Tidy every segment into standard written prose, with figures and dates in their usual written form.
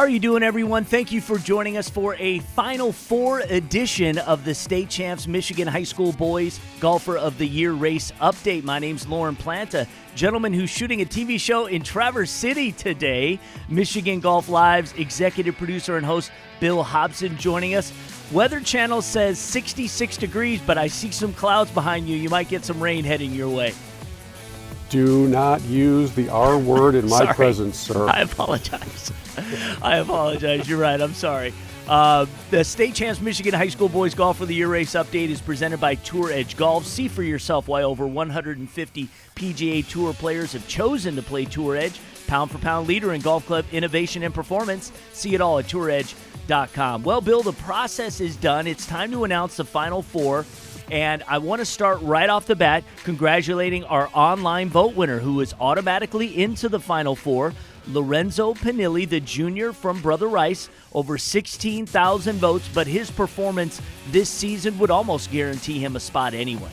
are you doing, everyone? Thank you for joining us for a Final Four edition of the State Champs Michigan High School Boys Golfer of the Year Race Update. My name's Lauren Plant, a gentleman who's shooting a TV show in Traverse City today. Michigan Golf Live's executive producer and host Bill Hobson joining us. Weather Channel says 66 degrees, but I see some clouds behind you. You might get some rain heading your way. Do not use the R word in my presence, sir. I apologize. You're right. I'm sorry. The State Champs Michigan High School Boys Golf of the Year Race Update is presented by Tour Edge Golf. See for yourself why over 150 PGA Tour players have chosen to play Tour Edge. Pound for pound leader in golf club innovation and performance. See it all at touredge.com. Well, Bill, the process is done. It's time to announce the Final Four. And I want to start right off the bat congratulating our online vote winner who is automatically into the Final Four, Lorenzo Panilli, the junior from Brother Rice, over 16,000 votes, but his performance this season would almost guarantee him a spot anyway.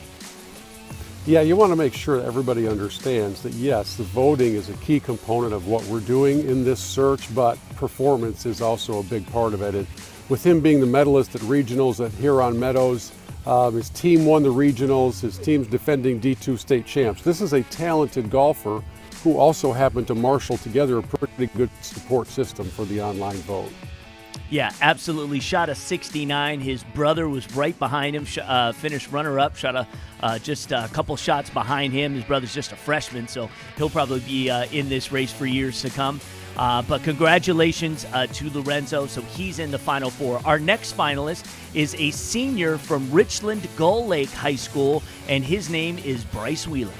Yeah, you want to make sure that everybody understands that, yes, the voting is a key component of what we're doing in this search, but performance is also a big part of it. And with him being the medalist at regionals at Huron Meadows, his team won the regionals, his team's defending D2 state champs. This is a talented golfer who also happened to marshal together a pretty good support system for the online vote. Yeah, absolutely. Shot a 69. His brother was right behind him, finished runner-up, shot just a couple shots behind him. His brother's just a freshman, so he'll probably be in this race for years to come. But congratulations to Lorenzo. So he's in the Final Four. Our next finalist is a senior from Richland Gull Lake High School, and his name is Bryce Wheeler.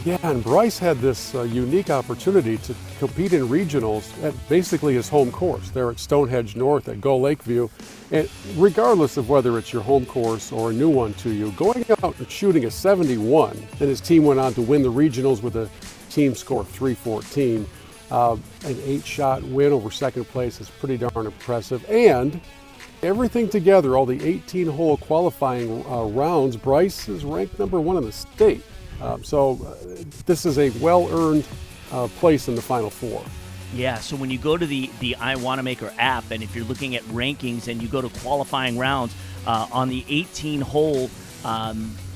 Yeah, and Bryce had this unique opportunity to compete in regionals at basically his home course there at Stonehenge North at Gull Lakeview. And regardless of whether it's your home course or a new one to you, going out and shooting a 71, and his team went on to win the regionals with a team score of 314. An 8-shot win over second place is pretty darn impressive. And everything together, all the 18-hole qualifying rounds, Bryce is ranked number 1 in the state. So this is a well-earned place in the Final Four. Yeah, so when you go to the I Wanamaker app, and if you're looking at rankings and you go to qualifying rounds on the 18-hole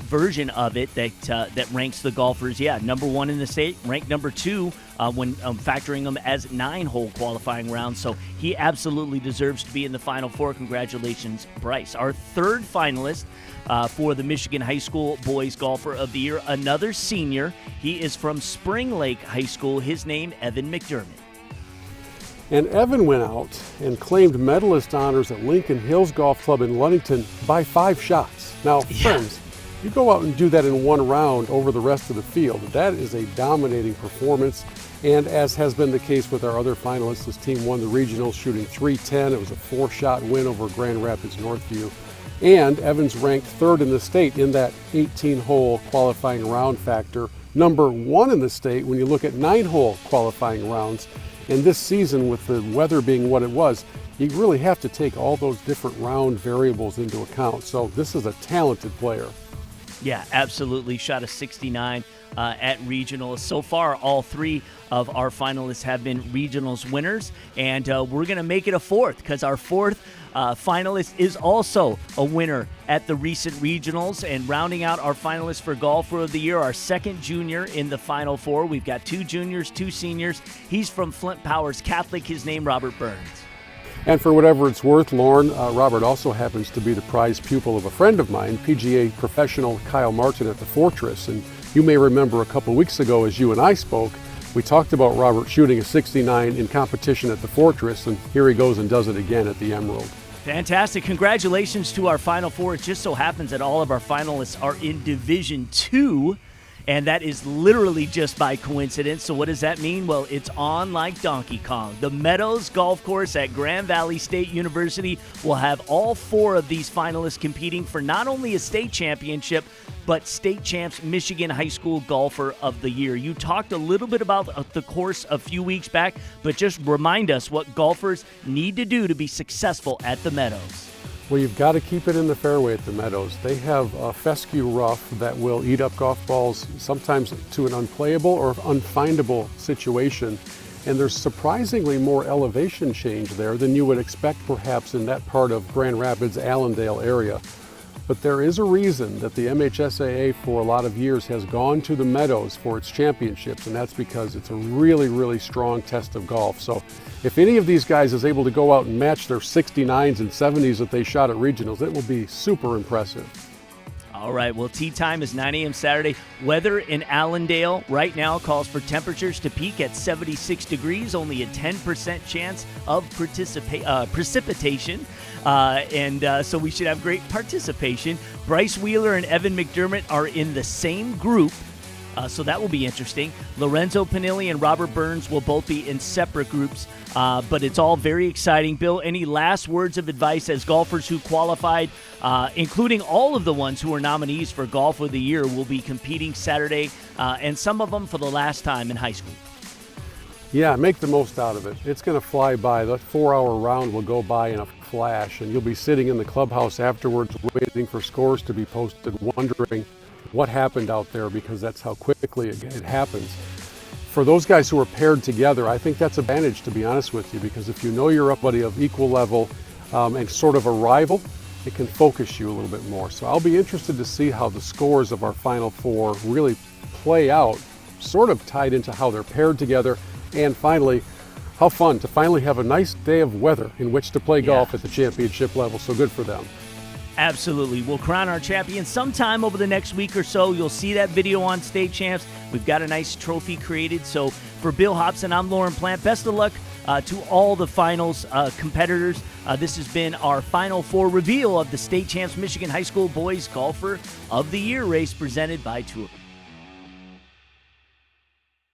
version of it that ranks the golfers, number 1 in the state, ranked number 2 when factoring them as 9-hole qualifying rounds. So he absolutely deserves to be in the Final Four. Congratulations, Bryce. Our third finalist for the Michigan High School Boys Golfer of the Year, another senior. He is from Spring Lake High School. His name, Evan Mcdermott. And Evan went out and claimed medalist honors at Lincoln Hills Golf Club in Ludington by 5 shots. Now, friends, you go out and do that in one round over the rest of the field. That is a dominating performance. And as has been the case with our other finalists, his team won the regionals shooting 310. It was a 4-shot win over Grand Rapids Northview. And Evans ranked 3rd in the state in that 18-hole qualifying round factor. Number 1 in the state when you look at 9-hole qualifying rounds. And this season, with the weather being what it was, you really have to take all those different round variables into account. So this is a talented player. Yeah, absolutely. Shot a 69 at regionals. So far, all 3 of our finalists have been regionals winners, and we're going to make it a 4th because our 4th finalist is also a winner at the recent regionals. And rounding out our finalists for Golfer of the Year, our second junior in the Final Four. We've got 2 juniors, 2 seniors. He's from Flint Powers Catholic. His name, Robert Burns. And for whatever it's worth, Lauren, Robert also happens to be the prize pupil of a friend of mine, PGA professional Kyle Martin at the Fortress. And you may remember a couple weeks ago as you and I spoke, we talked about Robert shooting a 69 in competition at the Fortress, and here he goes and does it again at the Emerald. Fantastic. Congratulations to our Final Four. It just so happens that all of our finalists are in Division II. And that is literally just by coincidence. So what does that mean? Well, it's on like Donkey Kong. The Meadows Golf Course at Grand Valley State University will have all 4 of these finalists competing for not only a state championship, but State Champs Michigan High School Golfer of the Year. You talked a little bit about the course a few weeks back, but just remind us what golfers need to do to be successful at the Meadows. Well, you've got to keep it in the fairway at the Meadows. They have a fescue rough that will eat up golf balls, sometimes to an unplayable or unfindable situation. And there's surprisingly more elevation change there than you would expect perhaps in that part of Grand Rapids, Allendale area. But there is a reason that the MHSAA for a lot of years has gone to the Meadows for its championships, and that's because it's a really, really strong test of golf. So if any of these guys is able to go out and match their 69s and 70s that they shot at regionals, it will be super impressive. All right, well, tee time is 9 a.m. Saturday. Weather in Allendale right now calls for temperatures to peak at 76 degrees, only a 10% chance of precipitation, so we should have great participation. Bryce Wheeler and Evan Mcdermott are in the same group, so that will be interesting. Lorenzo Panilli and Robert Burns will both be in separate groups, but it's all very exciting. Bill, any last words of advice as golfers who qualified, including all of the ones who are nominees for Golf of the Year, will be competing Saturday, and some of them for the last time in high school? Yeah, make the most out of it. It's going to fly by. That 4-hour round will go by in a flash, and you'll be sitting in the clubhouse afterwards waiting for scores to be posted, wondering what happened out there, because that's how quickly it happens. For those guys who are paired together, I think that's an advantage, to be honest with you, because if you know you're up buddy of equal level and sort of a rival, it can focus you a little bit more. So I'll be interested to see how the scores of our Final Four really play out, sort of tied into how they're paired together, and finally, how fun to finally have a nice day of weather in which to play golf at the championship level. So good for them. Absolutely. We'll crown our champion sometime over the next week or so. You'll see that video on State Champs. We've got a nice trophy created. So for Bill Hobson, I'm Lauren Plant. Best of luck to all the finals competitors. This has been our Final Four reveal of the State Champs Michigan High School Boys Golfer of the Year race presented by Tour.